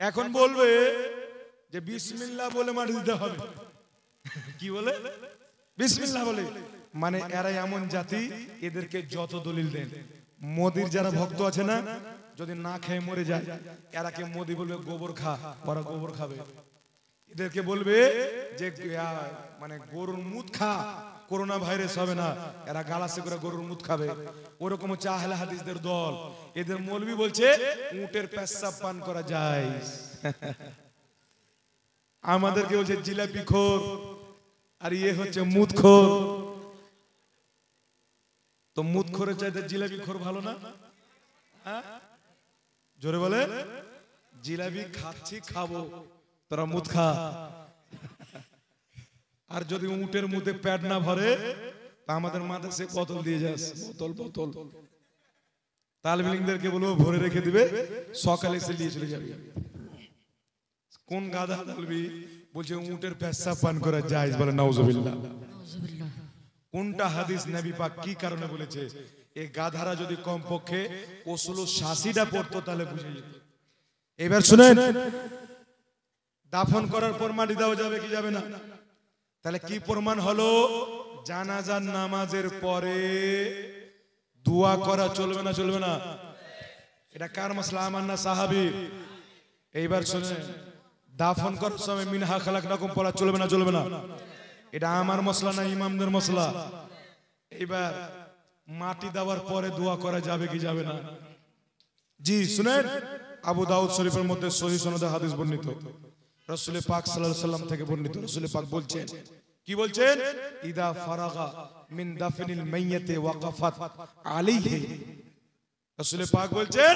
এখন বলবে যে বিসমিল্লাহ বলে মাটি দিতে হবে। কি বলে? বিসমিল্লাহ বলে। মানে এরা এমন জাতি, এদেরকে যত দলিল দেন, মোদির যারা ভক্ত আছে না, যদি না খেয়ে মরে যায়, এরাকে মোদি বলবে গোবর খা, ওরা গোবর খাবে। এদেরকে বলবে যে মানে গরুর মুত খা, করোনা ভাইরাস হবে না, এরা গালাসে করে গরুর মুত খাবে। ওরকম হচ্ছে আহলে হাদিসদের দল। এদের মৌলবি বলছে উটের পেশাব পান করা যায়। আমাদেরকে বলছে জিলাপি খোর, আর ইয়ে হচ্ছে মুত খোর। তো মুত খোরের চাইতে জিলাপি খোর ভালো না? জোরে বলে। জিলাপি খাচ্ছি, খাবো, তোরা মুত খা। আর যদি উটের মুতে পেট না ভরে, তা আমাদের মাদ্রাসে বোতল দিয়ে যাস, বোতল বোতল। তালবিলিংদেরকে বলবো ভরে রেখে দিবে, সকালে এসে নিয়ে চলে যাবে। কোন গাধা তালবি বলছে উটের পেশাব পান করা জায়েজ, বলে নাউজুবিল্লাহ। কোনটা হাদিস নবী পাক কি কারণে বলেছে? এই গাধারা যদি কমপক্ষে উসুল ৮০টা পড়তো তাহলে বুঝে যেত। এবার শুনেন, দাফন করার পর মাটি দেওয়া যাবে কি যাবে না? তাহলে কি প্রমাণ হলো? জানাজার নামাজের পরে দোয়া করা চলবে না? চলবে না? এটা কার মাসলা? আমার না সাহাবীর? এইবার শুনেন, দাফন করার সময় মিনহা খালাকনাকুম পড়া চলবে না? চলবে না? এটা আমার মসলা না ইমামদের মসলা? এইবার মাটি দেওয়ার পরে দোয়া করা যাবে কি যাবে না? জি শুনেন, আবু দাউদ শরীফের মধ্যে সহিহ সনদে হাদিস বর্ণিত, রাসূল পাক সাল্লাল্লাহু আলাইহি ওয়াসাল্লাম থেকে বর্ণিত। রাসূল পাক বলছেন, কি বলছেন? ইদা ফারাগা মিন দাফনিল মাইয়্যিতি ওয়াকাফাত আলাইহি। রাসূল পাক বলছেন,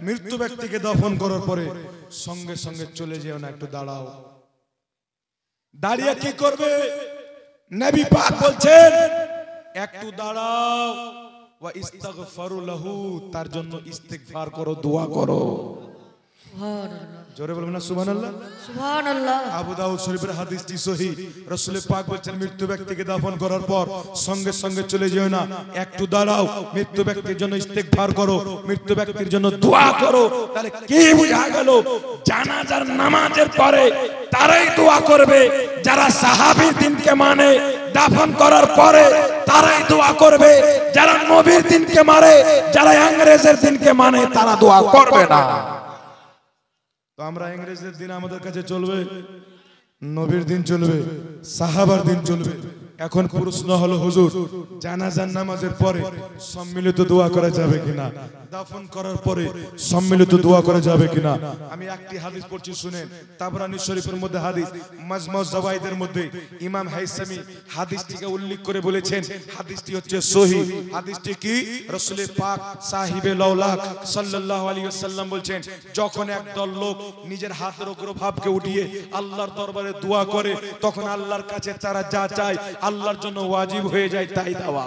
মৃত্যু ব্যক্তিকে দাফন করার পরে সঙ্গে সঙ্গে চলে যেও না, একটু দাঁড়াও। দাঁড়িয়ে কি করবে? নবী পাক বলছেন, একটু দাঁড়াও, ওয়া ইস্তাগফারু লাহু, তার জন্য ইস্তিগফার করো, দোয়া করো। সুবহানাল্লাহ। জোরে বলবেন না সুবহানাল্লাহ? সুবহানাল্লাহ। আবু দাউদ শরীফের হাদিসটি সহিহ। রাসূল পাক বলেন, মৃত্যু ব্যক্তিকে দাফন করার পর সঙ্গে সঙ্গে চলে যেও না, একটু দাঁড়াও, মৃত্যু ব্যক্তির জন্য ইস্তিগফার করো, মৃত্যু ব্যক্তির জন্য দোয়া করো। তাহলে কি বোঝা গেল? জানাজার নামাজের পরে তারাই দোয়া করবে যারা সাহাবীর দিনকে মানে, দাফন করার পরে তারাই দোয়া করবে যারা নবীর দিনকে মানে, যারা ইংরেজের দিনকে মানে তারা দোয়া করবে না। তো আমরা ইংরেজদের দিন আমাদের কাছে চলবে, নবীর দিন চলবে, সাহাবার দিন চলবে। এখন প্রশ্ন হলো, হুজুর জানাজার নামাজের পরে সম্মিলিত দোয়া করা যাবে কিনা? দাফন করার পরে সম্মিলিত দোয়া করা যাবে কিনা? আমি একটি হাদিস পড়ছি, শুনেন। তাবরানী শরীফের মধ্যে হাদিস, মাজমুজ জাওয়াইদের মধ্যে ইমাম হাইসামি হাদিসটিকে উল্লেখ করে বলেছেন, হাদিসটি হচ্ছে সহিহ। হাদিসটি কি? রাসূল পাক সাহিবে লাউলাক সাল্লাল্লাহু আলাইহি ওয়াসাল্লাম বলছেন, যখন একদল লোক নিজের হাতের অগ্রভাগকে উঠিয়ে আল্লাহর দরবারে দোয়া করে, তখন আল্লাহর কাছে তারা যা চায় আল্লাহর জন্য ওয়াজিব হয়ে যায় তাই দেওয়া।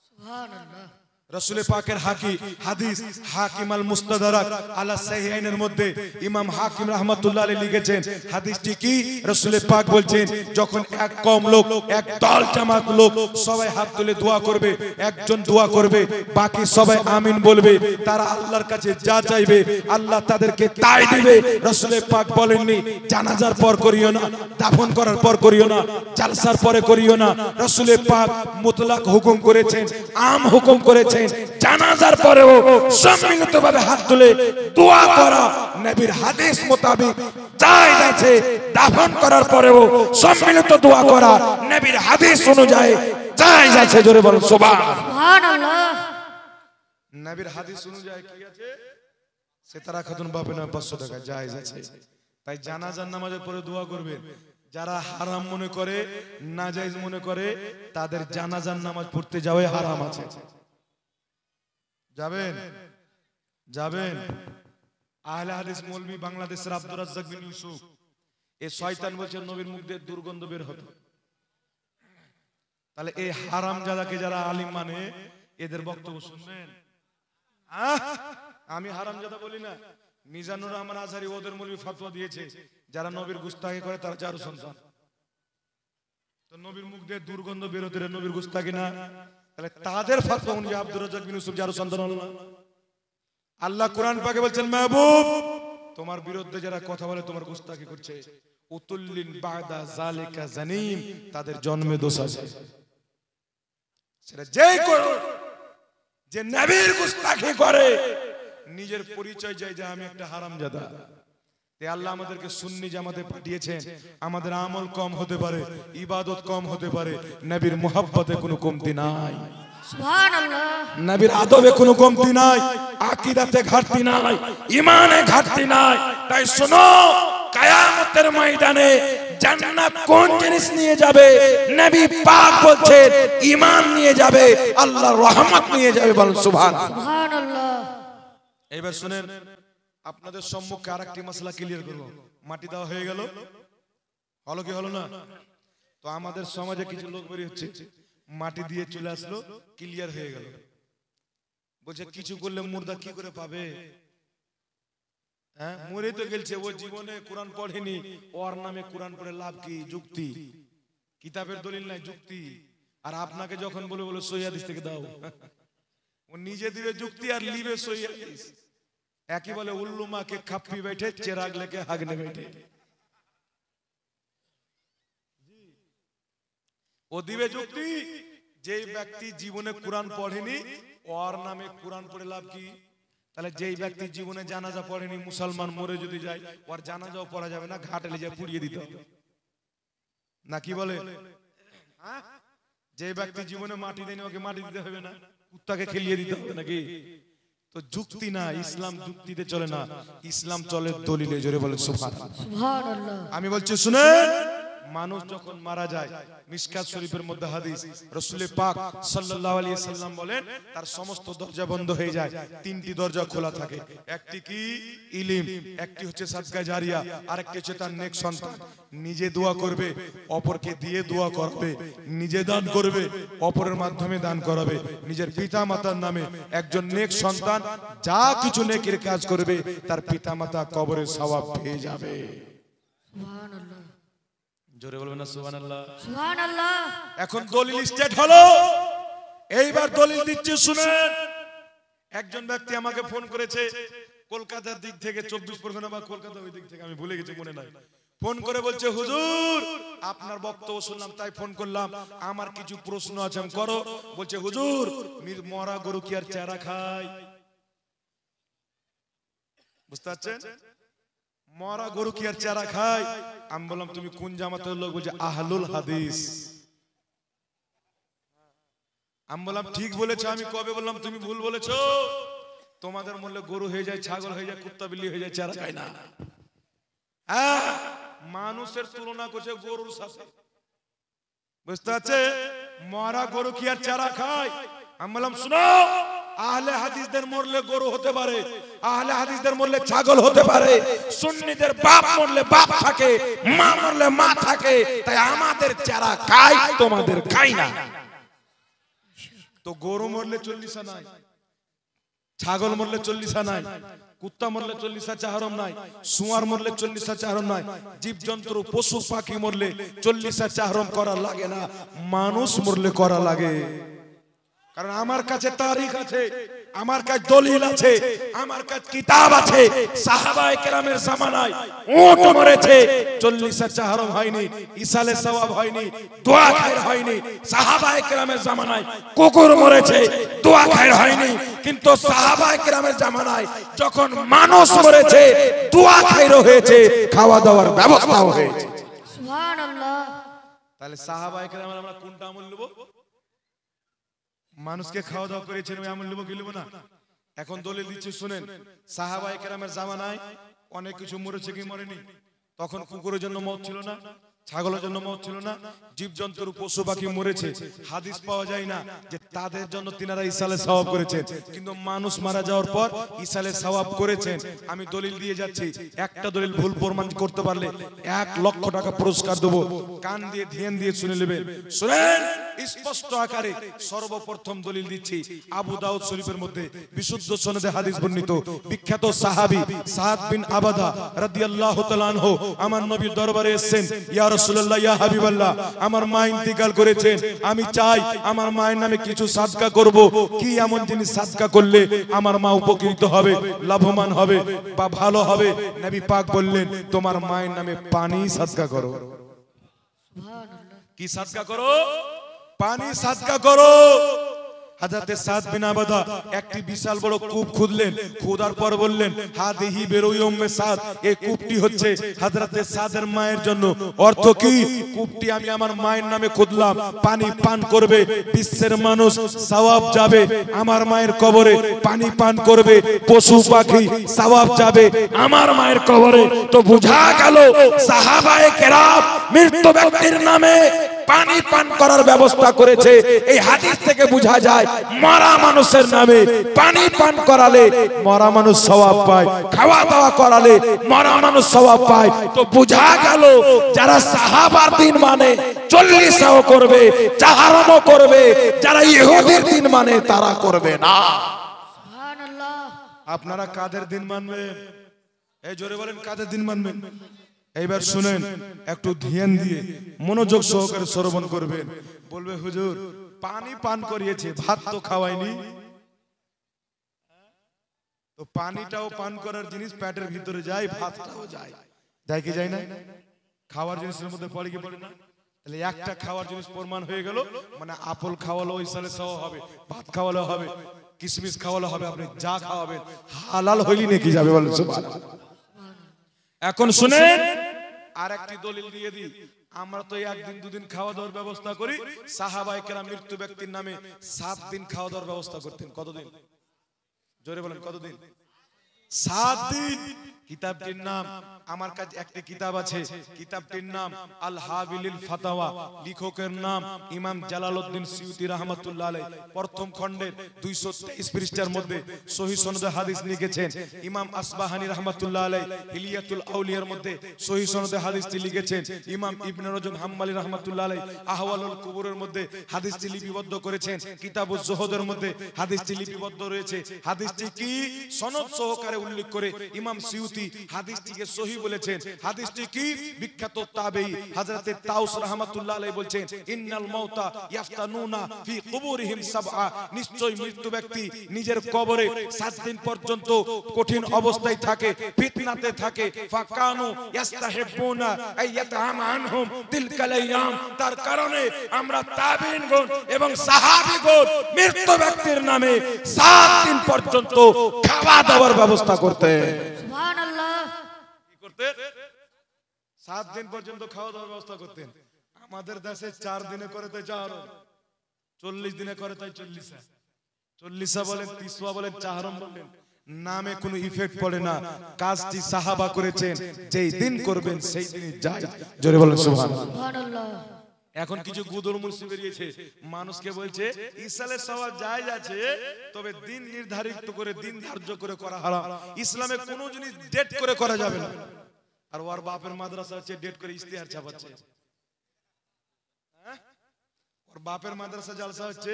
সুবহানাল্লাহ। রাসূল পাকের হাদিস হাকিম আল মুস্তাদরাক আলা সাহিহাইনের মধ্যে ইমাম হাকিম রাহমাতুল্লাহ আলাইহি লিখেছেন, হাদিসটি কি? রাসূল পাক বলছেন, যখন এক কম লোক, এক দল জামাত লোক সবাই হাত তুলে দোয়া করবে, একজন দোয়া করবে, বাকি সবাই আমিন বলবে, তারা আল্লাহর কাছে যা চাইবে আল্লাহ তাদেরকে তাই দিবে। রাসূল পাক বলেননি জানাজার পর করিও না, দাফন করার পর করিও না, জালসার পরে করিও না। রাসূল পাক মুতলাক হুকুম করেছেন, আম হুকুম করেছেন, জানাজার পরেও সম্মিলিতভাবে হাত তুলে দোয়া করা নবীর হাদিস মোতাবেক জায়েজ আছে। দাফন করার পরেও সম্মিলিত দোয়া করা নবীর হাদিস অনুযায়ী জায়েজ আছে। জোরে বলুন সুবহানাল্লাহ। নবীর হাদিস অনুযায়ী কি আছে? সেতারা খাতুন বাপের নামে 500 টাকা জায়েজ আছে। তাই জানাজার নামাজের পরে দোয়া করবেন। যারা হারাম মনে করে, নাজায়েজ মনে করে, তাদের জানাজার নামাজ পড়তে যাওয়াই হারাম আছে। যাবেন? যাবেন? আহলে হাদিস মৌলভী বাংলাদেশের আব্দুর রাজ্জাক বিন ইউসুফ, এই শয়তান বলছে নবীর মুখ দিয়ে দুর্গন্ধ বের হতো। তাহলে এই হারামজাদাকে যারা আলিম মানে, এদের বক্তব্য শুনবেন। আমি হারামজাদা বলি না, মিজানুর রহমান আজহারি ওদের মৌলভী ফতোয়া দিয়েছে, যারা নবীর গুস্তাখি করে তারা জারু সন্তান। তো নবীর মুখ দিয়ে দুর্গন্ধ বের হতে নবীর গুস্তাখি না? তাহলে তাদের ফতোয়া অনুযায়ী আব্দুর রাজ্জাক বিন ইউসুফ জারু সন্তান হলো না? আল্লাহ কোরআন পাকে বলছেন, মাহবুব তোমার বিরুদ্ধে যারা কথা বলে তোমার গুস্তাখি করছে, উতুল্লিন বাদা জালিকা জানিম, তাদের জন্মে দোষ আছে। সেটা যেই করো, যে নবীর গুস্তাখি করে নিজের পরিচয় যায় যে আমি একটা হারামজাদা। আল্লাহ আমাদেরকে সুন্নি জামাতে পাঠিয়েছেন, আমাদের আমল কম হতে পারে, ইবাদত কম হতে পারে, নবীর মুহাব্বতে কোনো কমতি নাই, সুবহানাল্লাহ, নবীর আদবে কোনো কমতি নাই, আকীদাতে ঘাটতি নাই, ঈমানে ঘাটতি নাই। তাই শোনো, কিয়ামতের ময়দানে জান্নাত কোন জিনিস নিয়ে যাবে? নবী পাক বলছেন ঈমান নিয়ে যাবে, আল্লাহর রহমত নিয়ে যাবে। বলুন সুবহানাল্লাহ। এবার শুনেন, আপনাদের সম্মুখে আরেকটি মাসলা ক্লিয়ার করব। মাটি দেওয়া হয়ে গেল, হলো কি হলো না? তো আমাদের সমাজে কিছু লোক বেরিয়ে হচ্ছে, মাটি দিয়ে চলে আসলো, ক্লিয়ার হয়ে গেল, বলছে কিছু করলে মুর্দা কি করে পাবে? হ্যাঁ, মরে তো গেলছে, ও জীবনে কোরআন পড়েনি, ওর নামে কোরআন পড়ে লাভ কি? যুক্তি, কিতাবের দলিল নাই, যুক্তি। আর আপনাকে যখন বলে বলে সহিহ হাদিস থেকে দাও, ও নিজে দিবে যুক্তি আর লিবে সহিহ হাদিস। একই বলে উল্লুমাকে খাপ্পি बैठे চেরাগ লেকে হাগনে बैठे। ও দিবে যুক্তি, যেই ব্যক্তি জীবনে কোরআন পড়েনি ওর নামে কোরআন পড়ে লাভ কি? তাহলে যেই ব্যক্তি জীবনে জানাজা পড়েনি, মুসলমান মরে যদি যায়, ওর জানাজাও পড়া যাবে না, ঘাটে নিয়ে যায় পুড়িয়ে দিতে হবে, না কি বলে? যে ব্যক্তি জীবনে মাটি দেয়নি ওকে মাটি দিতে হবে না, কুত্তাকে খেলিয়ে দিতে হবে নাকি? তো যুক্তি না, ইসলাম যুক্তিতে চলে না, ইসলাম চলে দলিলে। জোরে বলেন সুবহানাল্লাহ। আমি বলছি শুনেন, মানুষ যখন মারা যায়, মিশকাত শরীফের মধ্যে হাদিস, রাসূল পাক সাল্লাল্লাহু আলাইহি সাল্লাম বলেন তার সমস্ত দরজা বন্ধ হয়ে যায়, তিনটি দরজা খোলা থাকে। একটি কি? ইলম, একটি হচ্ছে সাদকা জারিয়া, আরেকটি হচ্ছে তার নেক সন্তান। নিজে দোয়া করবে, অপরকে দিয়ে দোয়া করবে, নিজে দান করবে, অপরের মাধ্যমে দান করাবে। নিজের পিতা মাতার নামে একজন নেক সন্তান যা কিছু নেকির কাজ করবে, তার পিতা মাতা কবরে সওয়াব পেয়ে যাবে। সুবহানাল্লাহ। জোরে বলবেন না সুবহানাল্লাহ। সুবহানাল্লাহ। এখন দলিল স্টেট হলো, এইবার দলিল দিচ্ছি শুনেন। একজন ব্যক্তি আমাকে ফোন করেছে কলকাতার দিক থেকে, 24 পরগনা বা কলকাতা ওই দিক থেকে, আমি ভুলে গেছি, মনে নাই। ফোন করে বলছে হুজুর আপনার বক্তব্য শুনলাম তাই ফোন করলাম, আমার কিছু প্রশ্ন আছে, আমি করো। বলছে হুজুর মরা গরু কি আর চারা খায়? বুঝতে পারছেন? মরা গরু কি আর চারা খায়? আমি বললাম তুমি কোন জামাতের লোক? বলছে আহলুল হাদিস। আমি বললাম ঠিক বলেছো। আমি কবে বললাম তুমি ভুল বলেছো? তোমাদের মূল্যে গরু হয়ে যায়, ছাগল হয়ে যায়, কুত্তা বিল্লি হয়ে যায়, চারা খায় না। মানুষের তুলনা করছে গরুর সাথে, বুঝতে পারছে? মরা গরু কি আর চারা খায়? আমি বললাম শুনো, আহলে হাদিসদের মরলে গরু হতে পারে, আহলে হাদিসদের মরলে ছাগল হতে পারে, সুন্নিদের বাপ মরলে বাপ থাকে, মা মরলে মা থাকে, তাই আমাদের চারা খায়, তোমাদের খাই না। তো গরু মরলে 40 নাই, ছাগল মরলে 40 নাই, কুত্তা মরলে 40 চাহরম নাই, শুয়ার মরলে 40 চাহরম নাই, জীবজন্তু পশু পাখি মরলে 40 চাহরম করা লাগে না, মানুষ মরলে করা লাগে। কারণ আমার কাছে তারিখ আছে, আমার কাছে দলিল আছে, আমার কাছে কিতাব আছে। সাহাবায়ে কেরামের জামানায় উট মরেছে, 40 চাহরম হয়নি, ইসালে সওয়াব হয়নি, দোয়া খায়র হয়নি। সাহাবায়ে কেরামের জামানায় কুকুর মরেছে, দোয়া খায়র হয়নি। কিন্তু সাহাবায়ে কেরামের জামানায় যখন মানুষ মরেছে, দোয়া খায়র হয়েছে, খাওয়া দাওয়ার ব্যবস্থাও হয়েছে। সুবহানাল্লাহ। তাহলে সাহাবায়ে কেরামের আমরা কোনটা আমল নেব? মানুষকে খাওয়া দাওয়া করেছেন ওই আমল নেব কি নেব না? এখন দলিল দিচ্ছি শুনেন। সাহাবায়ে কেরামের জামানায় অনেক কিছু মরেছে কি মরেনি? তখন কুকুরের জন্য মওত ছিল না, ছাগলের জন্য মওত ছিল না, জীবজন্তুর পশু পাখি মরেছে, হাদিস পাওয়া যায় না যে তাদের জন্য তিনারা ইসালে সওয়াব করেছেন। কিন্তু মানুষ মারা যাওয়ার পর ইসালে সওয়াব করেছেন। আমি দলিল দিয়ে যাচ্ছি, একটা দলিল ভুল প্রমাণ করতে পারলে 1 লক্ষ টাকা পুরস্কার দেব। কান দিয়ে ধ্যান দিয়ে শুনে নেবেন। শুনেন, স্পষ্ট আকারে সর্বপ্রথম দলিল দিচ্ছি আবু দাউদ শরীফের মধ্যে বিশুদ্ধ সনদে হাদিস বর্ণিত বিখ্যাত সাহাবী সাদ বিন আবাদা রাদিয়াল্লাহু তাআলা আনহু আমার নবীর দরবারে এসেছেন, ইয়া রাসূলুল্লাহ ইয়া হাবিবাল্লাহ, আমার মা ইন্তেকাল করেছেন, আমি চাই আমার মায়ের নামে কিছু সাদকা করব, কি এমন জিনিস সাদকা করলে আমার মা উপকৃত হবে, লাভবান হবে বা ভালো হবে? নবী পাক বললেন, তোমার মায়ের নামে পানি সাদকা করো। কি সাদকা করো? পানি সাদকা করো। হযরতে সাদ বিন আবাদা একটি বিশাল বড় কূপ খুঁড়লেন, খোদার পর বললেন, হাদিহি বেরুই উম্মে সাদ, এই কূপটি হচ্ছে হযরতে সাদের মায়ের জন্য। অর্থ কি? কূপটি আমি আমার মায়ের নামে খুঁড়লাম, পানি পান করবে বিশ্বের মানুষ, সওয়াব যাবে আমার মায়ের কবরে, পানি পান করবে পশু পাখি, সওয়াব যাবে আমার মায়ের কবরে। তো বুঝা গেল সাহাবায়ে কেরাম মৃত ব্যক্তির নামে পানি পান করার ব্যবস্থা করেছে। এই হাদিস থেকে বোঝা যায় মরা মানুষের নামে পানি পান করালে মরা মানুষ সওয়াব পায়, খাওয়া দাওয়া করালে মরা মানুষ সওয়াব পায়। তো বোঝা গেল যারা সাহাবার দিন মানে 40ও করবে, চাহারামও করবে, যারা ইহুদির দিন মানে তারা করবে না। সুবহানাল্লাহ। আপনারা কাদের দিন মানবেন? এই জোরে বলেন, কাদের দিন মানবেন? এইবার শুনেন, একটু ধ্যান দিয়ে মনোযোগ সহকারে শ্রবণ করবেন। বলবে, হুজুর পানি পান করিয়েছে, ভাত তো খাওয়ায়নি। তো পানিটাও পান করার জিনিস, পেটের ভিতরে যায়, ভাতটাও যায়, যায় কি যায় না? খাওয়ার জিনিসের মধ্যে পড়ে কি পড়ে না? তাহলে একটা খাওয়ার জিনিস প্রমাণ হয়ে গেল, মানে আপেল খাওয়ালো ওই সালে সওয়াব হবে, ভাত খাওয়ালো হবে, কিশমিশ খাওয়ালো হবে, আপনি যা খাওয়াবেন হালাল হইলি নাকি যাবে বলেন সুবহানাল্লাহ। এখন শুনেন, আর একটি দলিল দিয়ে দিই। আমরা তো একদিন দুদিন খাওয়া দাওয়ার ব্যবস্থা করি, সাহাবায়ে কেরাম মৃত্যু ব্যক্তির নামে 7 দিন খাওয়া দাওয়ার ব্যবস্থা করতেন। কতদিন? জোরে বলেন, কতদিন? 7 দিন। কিতাবটির নাম, আমার কাছে একটি কিতাব আছে, কিতাবটির নাম আল হাবিলিল ফাতাওয়া, লেখকের নাম ইমাম জালালউদ্দিন সিউতি রাহমাতুল্লাহ আলাইহি, প্রথম খণ্ডের 223 পৃষ্ঠার মধ্যে সহিহ সনদে হাদিস লিখেছেন। ইমাম আসবাহানী রাহমাতুল্লাহ আলাইহি হিলিয়াতুল আউলিয়ার মধ্যে সহিহ সনদে হাদিসটি লিখেছেন। ইমাম ইবনে রজব হাম্বলী রাহমাতুল্লাহ আলাইহি আহওয়ালুল কুবুরের মধ্যে হাদিসটি লিপিবদ্ধ করেছেন। কিতাবুজ জুহুদের মধ্যে হাদিসটি লিপিবদ্ধ রয়েছে। হাদিসটি কি সনদ সহকারে উল্লেখ করে ইমাম সিউতি হাদিসটিকে সহিহ বলেছেন। হাদিসটি কি? বিখ্যাত তাবেঈ হযরতে তাউস রাহমাতুল্লাহ আলাইহি বলেন, ইন্নাল মাউতা ইয়াফতানুনা ফি কুবুরিহিম সাবআ, নিশ্চয় মৃত্যু ব্যক্তি নিজের কবরে 7 দিন পর্যন্ত কঠিন অবস্থায় থাকে, ফিতনাতে থাকে। ফাকানু ইস্তাহিবুনা আইয়াতাম আনহুম তিলকাল আইয়াম, তার কারণে আমরা তাবেঈনগণ এবং সাহাবীগণ মৃত্যু ব্যক্তির নামে 7 দিন পর্যন্ত খাওয়া দাওয়ার ব্যবস্থা করতেন। সুবহানাল্লাহ। কি করতেন? 7 দিন পর্যন্ত খাওয়া দাওয়ার ব্যবস্থা করতেন। আমাদের দেশে 4 দিনে করে তাই 4, 40 দিনে করে তাই 40 বলেন, 30 বলেন, চাহারম বলেন, নামে কোনো ইফেক্ট পড়ে না। কাজটি সাহাবা করেছেন, যেই দিন করবেন সেই দিনই যায়। জোরে বলেন সুবহানাল্লাহ। এখন কিছু গুদর মুলসি বেরিয়েছে, মানুষকে বলছে ইসলামের সওয়াব জায়েজ আছে, তবে দিন নির্ধারিত করে, দিন ধার্য করে করা হারাম। ইসলামে কোনো জিনিস ডেট করে করা যাবে না। আর ওর বাপের মাদ্রাসা হচ্ছে ডেট করে ইশতেহার ছাপাচ্ছে। ওর বাপের মাদ্রাসা জালসা হচ্ছে,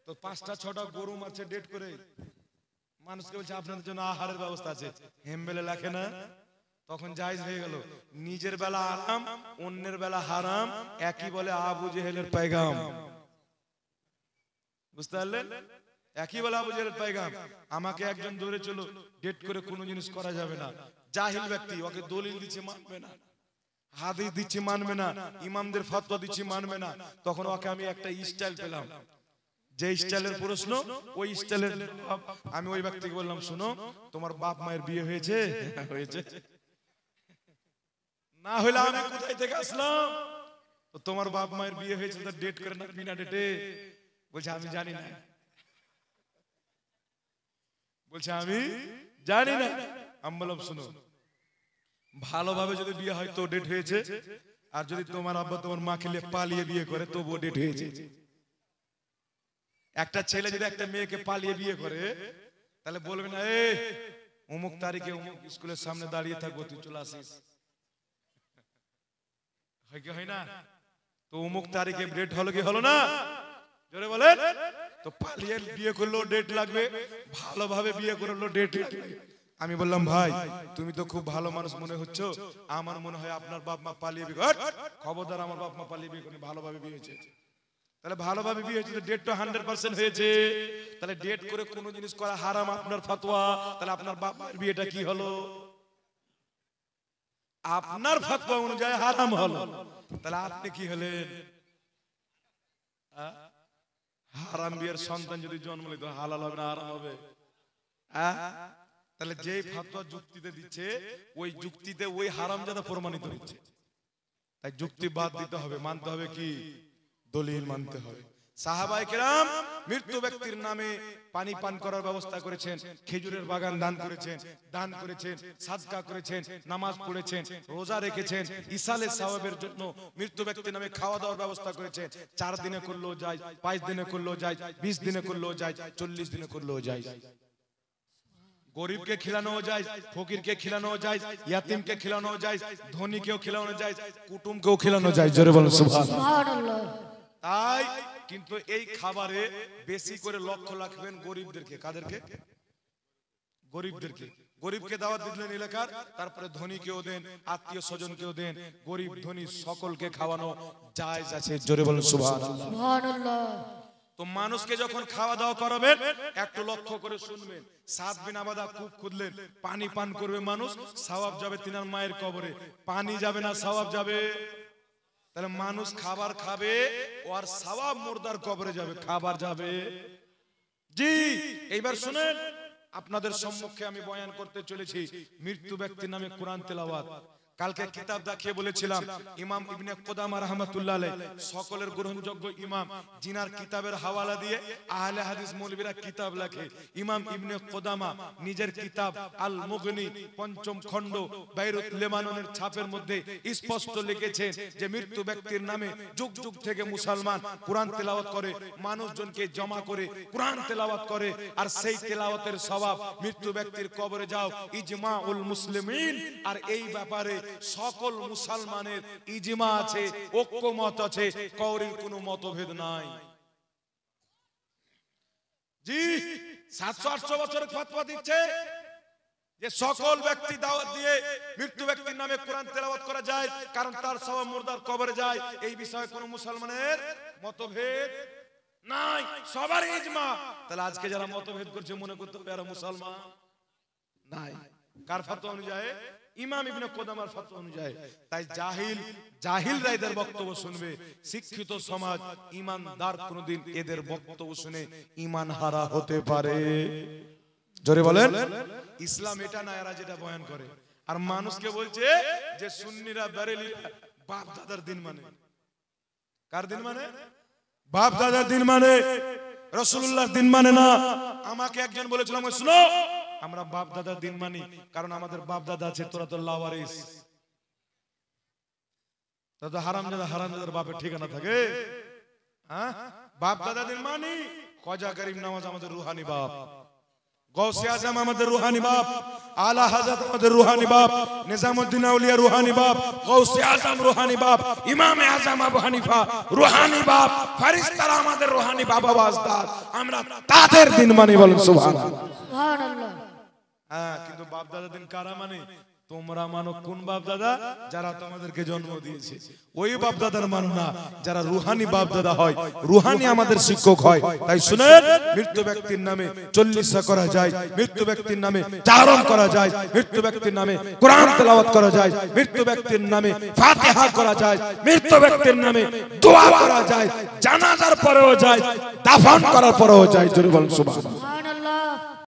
তো 5টা 6টা গরু মারছে ডেট করে। মানুষকে বলছে আপনাদের জন্য আহারের ব্যবস্থা আছে, হেমবেলে লেখে না, তখন জায়েজ হয়ে গেল। নিজের বেলা আরাম, অন্যের বেলা হারাম, একই বলে আবু জেহেলের পয়গাম। বুঝতে পারলেন? একই বলে আবু জেহেলের পয়গাম। আমাকে একজন ধরে চলো, ডেট করে কোনো জিনিস করা যাবে না। জাহিল ব্যক্তি, ওকে দলিল দিচ্ছে মানবে না, হাদিস দিচ্ছে মানবে না, ইমামদের ফতোয়া দিচ্ছে মানবে না। তখন ওকে আমি একটা স্টাইল পেলাম, যে স্টাইলের প্রশ্ন, ওই স্টাইলের আমি ওই ব্যক্তিকে বললাম, শুনো তোমার বাপ মায়ের বিয়ে হয়েছে? হয়েছে। না হলে আমি কোথায় থেকে আসলাম? তো তোমার বাপ মায়ের বিয়ে হয়েছে, তো ডেট করে না বিনা ডেটে? বলছে আমি জানি না। বলছে আমি জানি না। আমি বললাম শুনো, ভালোভাবে যদি বিয়ে হয় তো ডেট হয়েছে, আর যদি তোমার আব্বা তোমার মাকে পালিয়ে বিয়ে করে তবুও ডেট হয়েছে। একটা ছেলে যদি একটা মেয়েকে পালিয়ে বিয়ে করে, তাহলে বলবে না এ অমুক তারিখে অমুক স্কুলের সামনে দাঁড়িয়ে থাকবো, তুই চলে আসিস। হয় কি হয় না? তো অমুক তারিখে ডেট হলো কি হলো না, জোরে বলেন। তো পালিয়ে বিয়ে করলো ডেট লাগবে, ভালোভাবে বিয়ে করলো ডেট লাগবে। আমি বললাম ভাই তুমি তো খুব ভালো মানুষ মনে হচ্ছে, আমার মনে হয় আপনার বাপ মা পালিয়ে বিয়ে, খবরদার আমার বাপ মা পালিয়ে বিয়ে করে, ভালোভাবে বিয়ে হয়েছে। তাহলে ভালোভাবে বিয়ে হয়েছে, ডেট তো 100% হয়েছে। তাহলে ডেট করে কোনো জিনিস করা হারাম আপনার ফতোয়া, তাহলে আপনার বাপ মায়ের বিয়েটা কি হলো? আপনার ফতোয়া অনুযায়ী হারাম হলো, তাহলে আপনি কি হলেন? হারাম বিয়ের সন্তান যদি জন্ম নিত হালাল হবে না হারাম হবে? তাহলে যে ফতোয়া যুক্তিতে দিচ্ছে ওই যুক্তিতে ওই হারামজাদা প্রমাণিত হচ্ছে, তাই যুক্তি বাদ দিতে হবে, মানতে হবে কি? দলিল মানতে হবে। সাহাবায়ে কেরাম মৃত্যু ব্যক্তির নামে পানি পান করার ব্যবস্থা করেছেন, খেজুরের বাগান দান করেছেন, সাদকা করেছেন, নামাজ পড়েছেন, রোজা রেখেছেন, ইসালে সওয়াবের জন্য মৃত্যু ব্যক্তির নামে খাওয়া দাওয়ার ব্যবস্থা করেছেন। 4 দিনে করলেও যায়, 5 দিনে করলেও যায়, 20 দিনে করলেও যায়, 40 দিনে করলেও যায়। গরিবকে খিলানো যায়, ফকিরকে খিলানো যায়, ইয়াতিমকে খিলানো যায়, ধনীকেও খিলানো যায়, কুটুমকেও খিলানো যায়। জোরে বলুন সুবহানাল্লাহ। তাই কিন্তু এই খাবারে বেশি করে লক্ষ্য রাখবেন গরিবদেরকে। কাদেরকে? গরিবদেরকে। গরিবকে দাওয়াত দিলেন এলাকার, তারপরে ধনীকেও দেন, আত্মীয় স্বজনকেও দেন, গরিব ধনী সকলকে খাওয়ানো জায়েজ আছে। জোরে বলুন সুবহানাল্লাহ। তো মানুষকে যখন খাওয়া দাওয়া করাবেন একটু লক্ষ্য করে শুনবেন। 7 বিন আবাদা কূপ খুদলেন, পানি পান করবে মানুষ, সওয়াব যাবে তিনার মায়ের কবরে, পানি যাবে না সওয়াব যাবে। তাহলে মানুষ খাবার খাবে আর সওয়াব মুর্দার কবরে যাবে, খাবার যাবে। জি এইবার শুনেন, আপনাদের সম্মুখে আমি বয়ান করতে চলেছি মৃত্যু ব্যক্তির নামে কোরআন তেলাওয়াত। কালকে কিতাব দেখিয়ে বলেছিলাম ইমাম ইবনে কুদামা রাহমাতুল্লাহ আলাইহি, সকলের গ্রহণযোগ্য ইমাম, জিনার কিতাবের হাওয়ালা দিয়ে আহলে হাদিস মৌলবীরা কিতাব লেখে। ইমাম ইবনে কুদামা নিজের কিতাব আল মুগনি 5ম খণ্ড বাইরুত লেবাননের ছাপের মধ্যে স্পষ্ট লিখেছেন যে মৃত্যু ব্যক্তির নামে যুগ যুগ থেকে মুসলমান কোরআন তেলাওয়াত করে, মানুষজনকে জমা করে কোরআন তেলাওয়াত করে, আর সেই তেলাওয়াতের সওয়াব মৃত্যু ব্যক্তির কবরে যাও ইজমাউল মুসলিমিন। আর এই ব্যাপারে সকল মুসলমানের ইজমা আছে, ঐক্যমত আছে, কারোর কোনো মতভেদ নাই। জি 700-800 বছরের ফতোয়া দিচ্ছে যে সকল ব্যক্তি দাওয়াত দিয়ে মৃত্যু ব্যক্তির নামে কোরআন তেলাওয়াত করা যায়, কারণ তার সওয়াব মুর্দার কবরে যায়। এই বিষয়ে কোনো মুসলমানের মতভেদ নাই, সবার ইজমা। তাহলে আজকে যারা মতভেদ করছে মনে করতে হবে এরা মুসলমান নাই। কার ফতোয়া অনুযায়ী? ইমাম ইবনে কুদামার ফতোয়া অনুযায়ী। তাই জাহিল রাইদের বক্তব্য শুনবে, শিক্ষিত সমাজ ঈমানদার কোনদিন এদের বক্তব্য শুনে ঈমান হারা হতে পারে। জোরে বলেন। ইসলাম এটা না এরা যেটা বয়ান করে। আর মানুষকে বলছে যে সুন্নিরা বেরেলিরা বাপ দাদার দিন মানে। কার দিন মানে? বাপ দাদার দিন মানে, রাসূলুল্লাহর দিন মানে না। আমাকে একজন বলেছিল, শুনো আমরা বাপ দাদার দিন মানি, কারণ আমাদের বাপ দাদা আছে, তোরা তো লাওয়ারিস। তো হারামজাদার বাপের ঠিকানা থাকে? হ্যাঁ, বাপ দাদা দিন মানি। খাজা করিম নওয়াজ আমাদের রুহানি বাপ, গৌসে আজম আমাদের রুহানি বাপ, আলা হযরত আমাদের রুহানি বাপ, নিজামউদ্দিন আউলিয়া রুহানি বাপ, গৌসে আজম রুহানি বাপ, ইমামে আজম আবু হানিফা রুহানি বাপ, ফেরেশতারা আমাদের রুহানি বাবা ওয়াজদাদ। আমরা তাদের দিন মানি। বলেন সুবহানাল্লাহ। সুবহানাল্লাহ। হ্যাঁ, কিন্তু বাপ দাদা দিন কারা মানে? তোমরা মানো কোন বাপ দাদা? যারা তোমাদেরকে জন্ম দিয়েছে। ওই বাপ দাদার মানো না যারা রুহানি বাপ দাদা হয়, রুহানি আমাদের শিক্ষক হয়। তাই শুনেন, মৃত্যু ব্যক্তির নামে 40 করা যায়, মৃত্যু ব্যক্তির নামে চারণ করা যায়, মৃত্যু ব্যক্তির নামে কোরআন তেলাওয়াত করা যায়, মৃত্যু ব্যক্তির নামে ফাতিহা করা যায়, মৃত্যু ব্যক্তির নামে দোয়া করা যায়, জানাজার পরেও যায়, দাফন করার পরেও যায়। জোরে বলেন সুবহানাল্লাহ।